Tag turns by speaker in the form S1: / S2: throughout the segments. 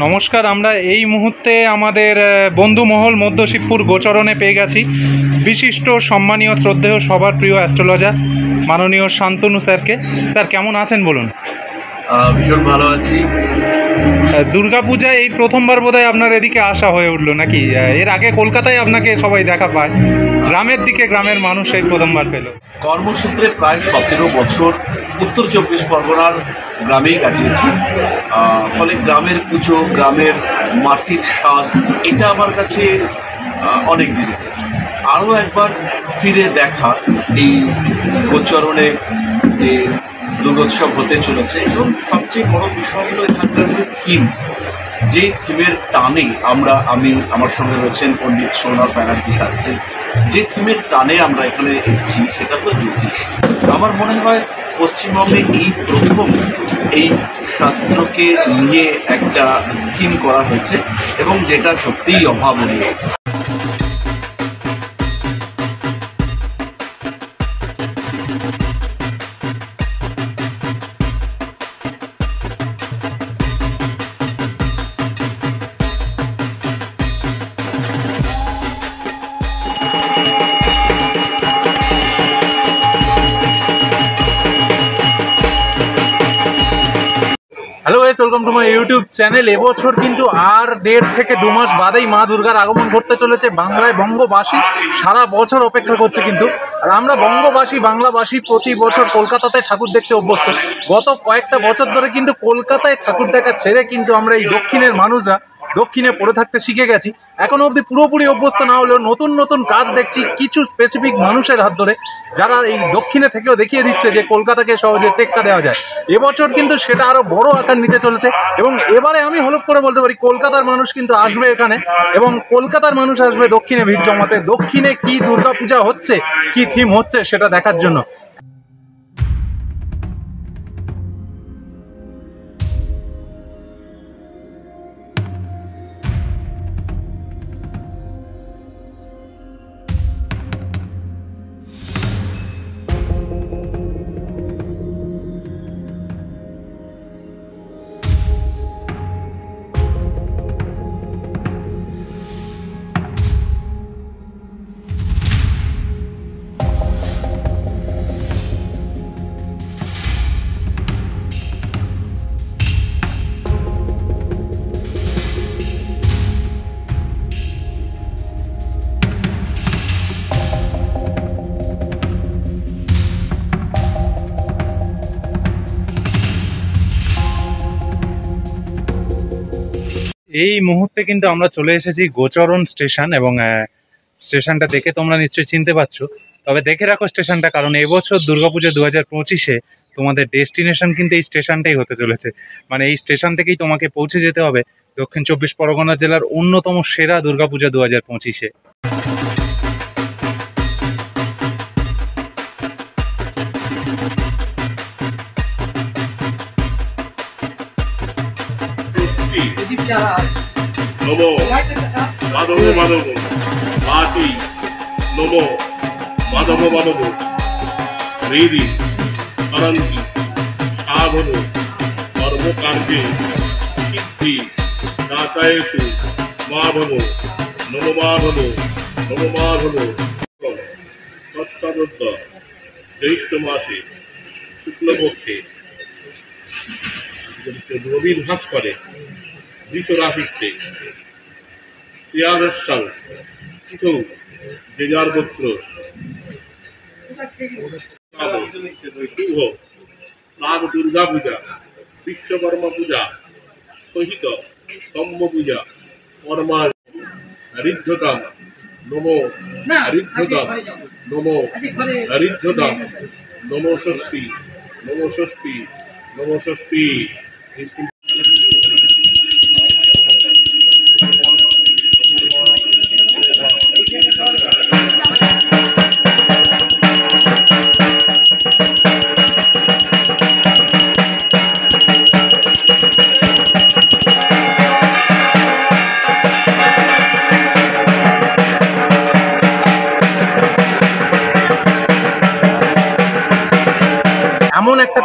S1: নমস্কার, আমরা এই মুহূর্তে আমাদের বন্ধুমহল মধ্য শিবপুর গোচরণে পেয়ে গেছি বিশিষ্ট সম্মানীয় শ্রদ্ধেয় সবার প্রিয় অ্যাস্ট্রোলজার মাননীয় শান্তনু স্যারকে। স্যার কেমন আছেন বলুন?
S2: ভীষণ ভালো আছি।
S1: দুর্গাপূজায় এই প্রথমবার বোধহয় আপনার এদিকে আসা হয়ে উঠলো নাকি? এর আগে কলকাতায় আপনাকে সবাই দেখা পায়, গ্রামের দিকে গ্রামের মানুষ এই প্রথমবার পেল।
S2: কর্মসূত্রে প্রায় 17 বছর উত্তর 24 পরগনার গ্রামেই কাটিয়েছি। ফলে গ্রামের পুজো, গ্রামের মাটির স্বাদ, এটা আমার কাছে অনেক দিন। আরও একবার ফিরে দেখা এই গোচরণে যে দুর্গোৎসব হতে চলেছে, এবং সবচেয়ে বড় বিষয় হলো এখানকার যে থিম, যে থিমের টানে আমার সঙ্গে রয়েছেন পণ্ডিত সোমনাথ ব্যানার্জি শাস্ত্রী, যে থিমের টানে আমরা এখানে এসেছি সেটা তো জ্যোতিষ। আমার মনে হয় পশ্চিমবঙ্গে এই প্রথম এই শাস্ত্রকে নিয়ে একটা থিম করা হয়েছে, এবং যেটা সত্যিই অভাবনীয়।
S1: Hello guys, welcome to my YouTube channel. এবছর কিন্তু আর 1.5 থেকে 2 মাস বাদেই মা দুর্গার আগমন ঘটতে চলেছে বাংলায়। বঙ্গবাসী সারা বছর অপেক্ষা করছে কিন্তু, আর আমরা বঙ্গবাসী বাংলাবাসী প্রতি বছর কলকাতাতে ঠাকুর দেখতে অভ্যস্ত। গত কয়েকটা বছর ধরে কিন্তু কলকাতায় ঠাকুর দেখা ছেড়ে কিন্তু আমরা এই দক্ষিণের মানুষরা দক্ষিণে পড়ে থাকতে শিখে গেছি। এখনও অবধি পুরোপুরি অভ্যস্ত না হলেও নতুন নতুন কাজ দেখছি কিছু স্পেসিফিক মানুষের হাত ধরে, যারা এই দক্ষিণে থেকেও দেখিয়ে দিচ্ছে যে কলকাতাকে সহজে টেক্কা দেওয়া যায়। এবছর কিন্তু সেটা আরও বড় আকার নিতে চলেছে, এবং এবারে আমি হলফ করে বলতে পারি কলকাতার মানুষ কিন্তু আসবে এখানে, এবং কলকাতার মানুষ আসবে দক্ষিণে ভিড় জমাতে। দক্ষিণে কি দুর্গাপূজা হচ্ছে, কি থিম হচ্ছে সেটা দেখার জন্য। এই মুহূর্তে কিন্তু আমরা চলে এসেছি গোচরণ স্টেশন, এবং স্টেশনটা দেখে তোমরা নিশ্চয়ই চিনতে পারছো। তবে দেখে রাখো স্টেশনটা, কারণ এবছর দুর্গাপুজো 2025-এ তোমাদের ডেস্টিনেশন কিন্তু এই স্টেশনটাই হতে চলেছে। মানে এই স্টেশন থেকেই তোমাকে পৌঁছে যেতে হবে দক্ষিণ 24 পরগনা জেলার অন্যতম সেরা দুর্গাপূজা 2025-এ।
S3: নমো মাধব মাধব মাতি নমো মাধব মাধব হৃদি অনন্তি সাধন কর্মকার্যে সিদ্ধি দাতায়েষু মাধব নম মাধব নম মাধব। তৎসদত্ত জ্যৈষ্ঠ মাসে শুক্লপক্ষে রবির ভাস করে বিশ্বরাশিতে ক্রিয়াদর্শন পৃথৌ জেজারগোত্র শুভ প্রাগ দুর্গা পূজা, বিশ্বকর্মা পূজা সহিত স্তম্ভ পূজা কর্মা ঋদ্ধতাম নমো ঋদ্ধতাম নমো ঋদ্ধতাম নমো ষষ্ঠী নমো ষষ্ঠী নমো ষষ্ঠী।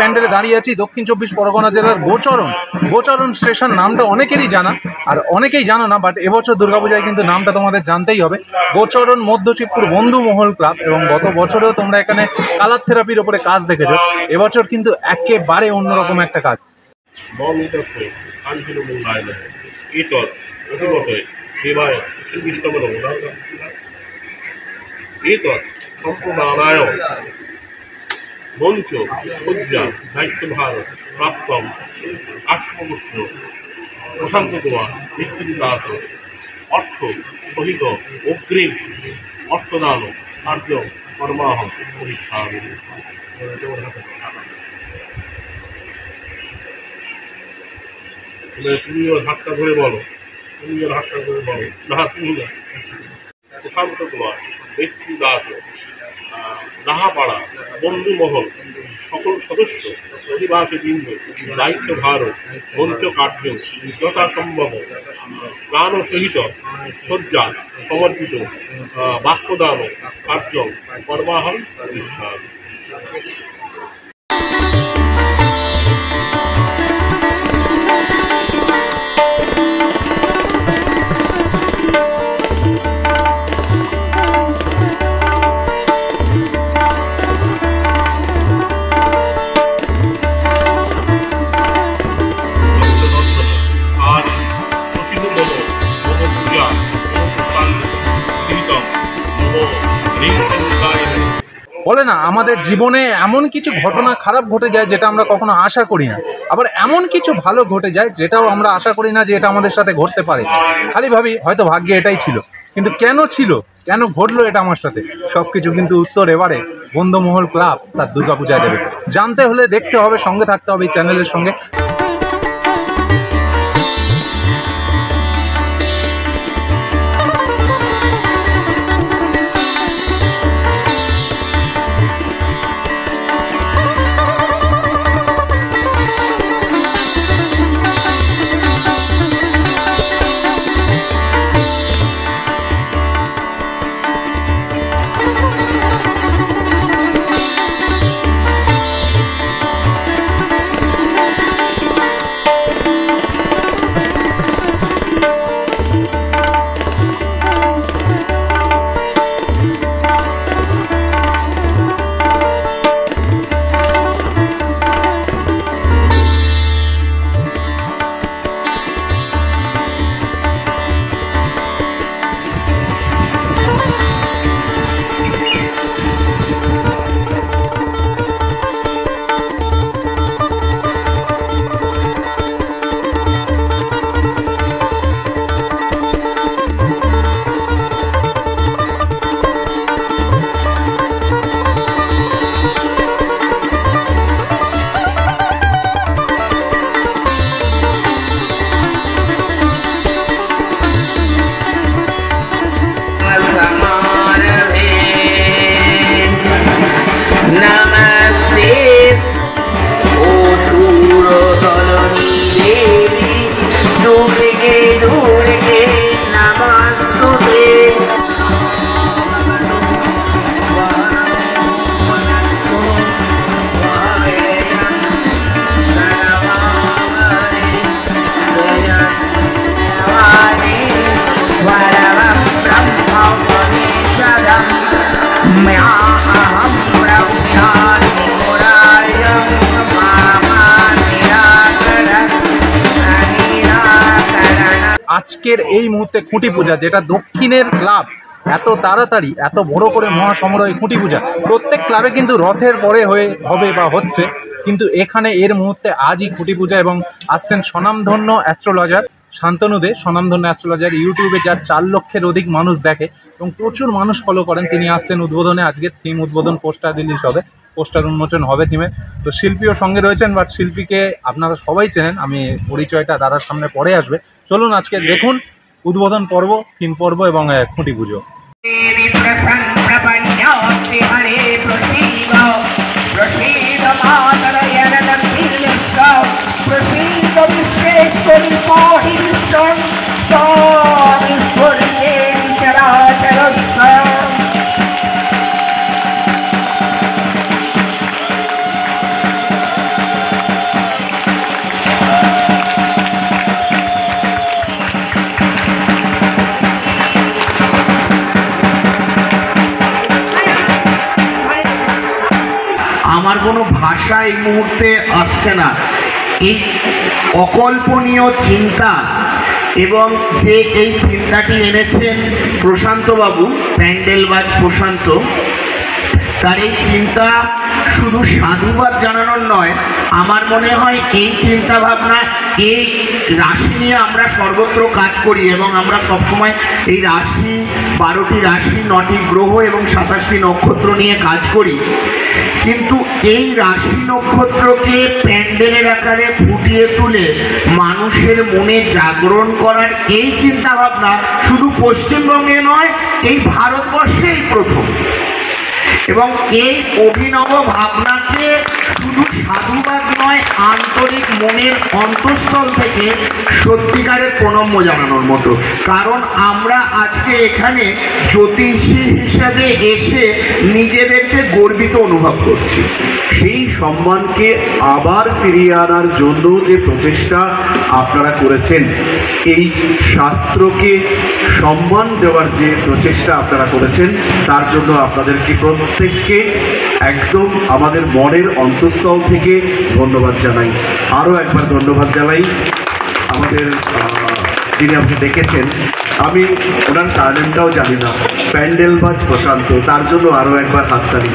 S1: প্যান্ডেলে দাঁড়িয়ে আছি দক্ষিণ 24 পরগনা জেলার গোচরণ স্টেশন। নামটা অনেকেরই জানা, আর অনেকেই জানো না, বাট এবছর দুর্গাপূজায় কিন্তু নামটা তোমাদের জানতেই হবে। গোচরণ মধ্যশিবপুর বন্ধু মহল ক্লাব, এবং গত বছরেও তোমরা এখানে কালার থেরাপির ওপরে কাজ দেখেছো। এবছর কিন্তু একেবারে অন্যরকম একটা কাজ।
S3: মঞ্চ সজ্জা দায়িত্বভার প্রাপ্ত কাশ্যপুত্র প্রশান্ত কুমার মিস্ত্রি দাস অর্থ সহিত অগ্রিম অর্থদান কার্য কর্মাহম পরিষ্কার। তুমিও হাতটা ধরে বলো, না তুমি না। প্রশান্ত কুমার মিস্ত্রি দাস নাহাপাড়া বন্ধু মহল সকল সদস্য অধিবাসী বৃন্দ দায়িত্বভার মঞ্চ কার্য যথাসম্ভব প্রাণ সহিত শয্যা সমর্পিত বাক্যদান কার্য কর্মাহম বিশ্বাস।
S1: বলে না, আমাদের জীবনে এমন কিছু ঘটনা খারাপ ঘটে যায় যেটা আমরা কখনো আশা করি না, আবার এমন কিছু ভালো ঘটে যায় যেটাও আমরা আশা করি না যে এটা আমাদের সাথে ঘটতে পারে। খালি ভাবি হয়তো ভাগ্যে এটাই ছিল, কিন্তু কেন ছিল, কেন ঘটলো এটা আমার সাথে, সব কিছু কিন্তু উত্তর এবারে বন্ধুমহল ক্লাব তার দুর্গাপূজায় দেবে। জানতে হলে দেখতে হবে, সঙ্গে থাকতে হবে এই চ্যানেলের সঙ্গে। আজকের এই মুহূর্তে খুঁটি পূজা, যেটা দক্ষিণের ক্লাব এত তাড়াতাড়ি এত বড় করে মহাসমারোহে খুঁটি পূজা, প্রত্যেক ক্লাবে কিন্তু রথের পরে হবে বা হচ্ছে, কিন্তু এখানে এর মুহূর্তে আজই খুঁটি পূজা। এবং আসছেন স্বনামধন্য অ্যাস্ট্রোলজার শান্তনু দে, স্বনামধন্য অ্যাস্ট্রোলজার, ইউটিউবে যার 4 লক্ষের অধিক মানুষ দেখে এবং প্রচুর মানুষ ফলো করেন। তিনি আসছেন উদ্বোধনে, আজকের থিম উদ্বোধন, পোস্টার রিলিজ হবে, পোস্টার উন্মোচন হবে থিমে। তো শিল্পীও সঙ্গে রয়েছেন, বাট শিল্পীকে আপনারা সবাই চেনেন, আমি পরিচয়টা দাদার সামনে পরে আসবে। চলুন আজকে দেখুন উদ্বোধন পর্ব, থিম পর্ব এবং খুঁটি পুজো।
S4: ভাষা এই মুহূর্তে আসছে না। এই অকল্পনীয় চিন্তা এবং যে এই চিন্তাটি এনেছেন প্রশান্তবাবু, প্যান্ডেলবাজ প্রশান্ত, তার এই চিন্তা শুধু সাধুবাদ জানানোর নয়, আমার মনে হয় এই চিন্তা ভাবনা, এই রাশি নিয়ে আমরা সর্বত্র কাজ করি এবং আমরা সবসময় এই রাশি, 12টি রাশি, 9টি গ্রহ এবং 27টি নক্ষত্র নিয়ে কাজ করি, কিন্তু এই রাশি নক্ষত্রকে প্যান্ডেলের আকারে ফুটিয়ে তুলে মানুষের মনে জাগরণ করার এই চিন্তা ভাবনা শুধু পশ্চিমবঙ্গে নয়, এই ভারতবর্ষেই প্রথম। এবং এই অভিনব ভাবনাকে শুধু সাধুবাদ নয়, আন্তরিক মনের অন্তঃস্থল থেকে সত্যিকারের প্রণম্য জানানোর মতো। কারণ আমরা আজকে এখানে জ্যোতিষী হিসাবে এসে নিজেদেরকে গর্বিত অনুভব করছি।
S5: সেই সম্মানকে আবার ফিরিয়ে আনার জন্য যে প্রচেষ্টা আপনারা করেছেন, এই শাস্ত্রকে সম্মান দেওয়ার যে প্রচেষ্টা আপনারা করেছেন, তার জন্য আপনাদেরকে প্রত্যেককে একদম আমাদের মনের অন্তঃস্থল থেকে ধন্যবাদ জানাই। আরও একবার ধন্যবাদ জানাই আমাদের যিনি আপনি দেখেছেন, আমি ওনার সারনেমটাও জানি না, প্যান্ডেলবাজ প্রশান্ত, তার জন্য আরও একবার হাততালি।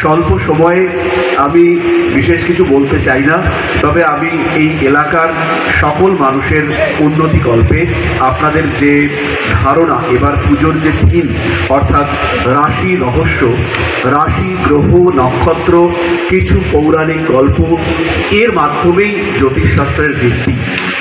S5: স্বল্প সময়ে আমি বিশেষ কিছু বলতে চাই না, তবে আমি এই এলাকার সকল মানুষের উন্নতি কল্পে আপনাদের যে ধারণা, এবার পুজোর যে থিম অর্থাৎ রাশি রহস্য, রাশি গ্রহ নক্ষত্র, কিছু পৌরাণিক গল্প, এর মাধ্যমেই জ্যোতিষশাস্ত্রের ভিত্তি।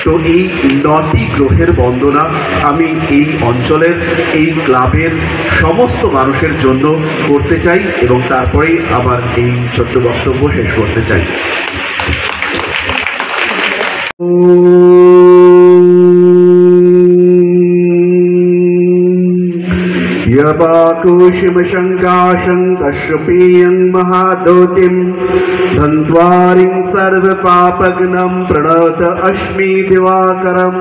S5: তো এই 9টি গ্রহের বন্দনা আমি এই অঞ্চলের, এই ক্লাবের সমস্ত মানুষের জন্য করতে চাই এবং তারপরেই আবার এই ছোট্ট বক্তব্য শেষ করতে চাই। यवाकुशिमशङ्काशं कश्यपेयं महादोतिं धन्त्वारिं सर्वपापघ्नं प्रणत अस्मि दिवाकरं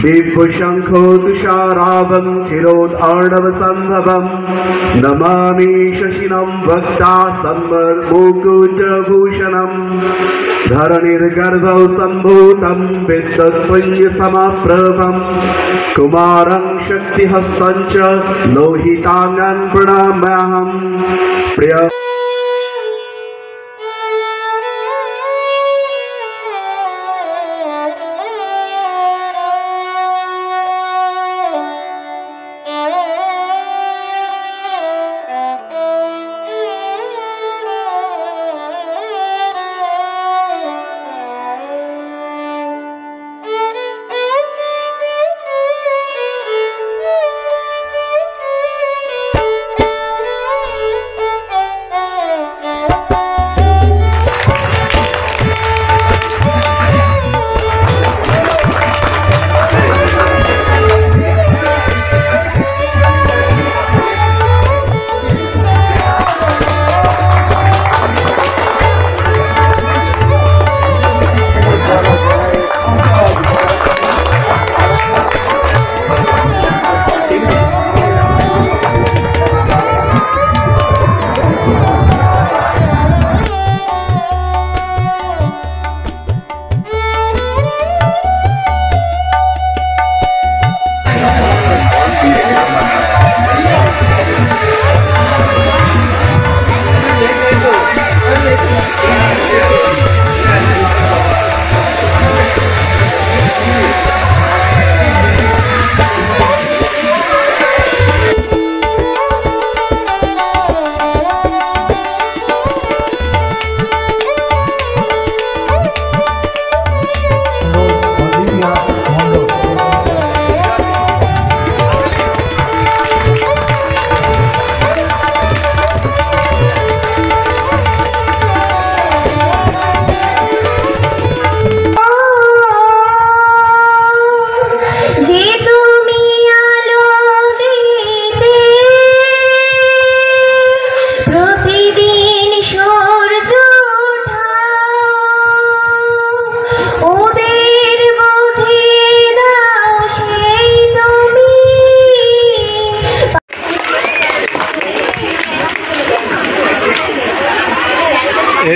S5: दिव्यशङ्खो तुषाराभं चिरोदार्णवसम्भवं नमामि शशिनं वक्ता सम्मुकुटभूषणं धरणिर्गर्भौ सम्भूतं विद्युत्पुञ्जसमप्रभं कुमारं शक्तिहस्तं च लोहितांगं प्रणमाम्यहं प्रिय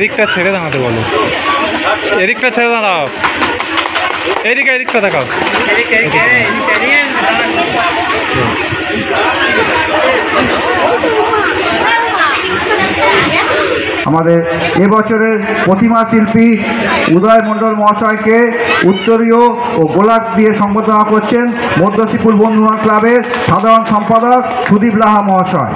S1: এদিকটা ছেড়ে দাঁড়াতে বলো, এদিকটা ছেড়ে দাঁড়াও, এদিকটা দেখাও।
S6: আমাদের এবছরের প্রতিমা শিল্পী উদয় মণ্ডল মহাশয়কে উত্তরীয় ও গোলাপ দিয়ে সম্বোধনা করছেন মধ্যশিপুর বন্ধুবান ক্লাবের সাধারণ সম্পাদক সুদীপ লাহা মহাশয়।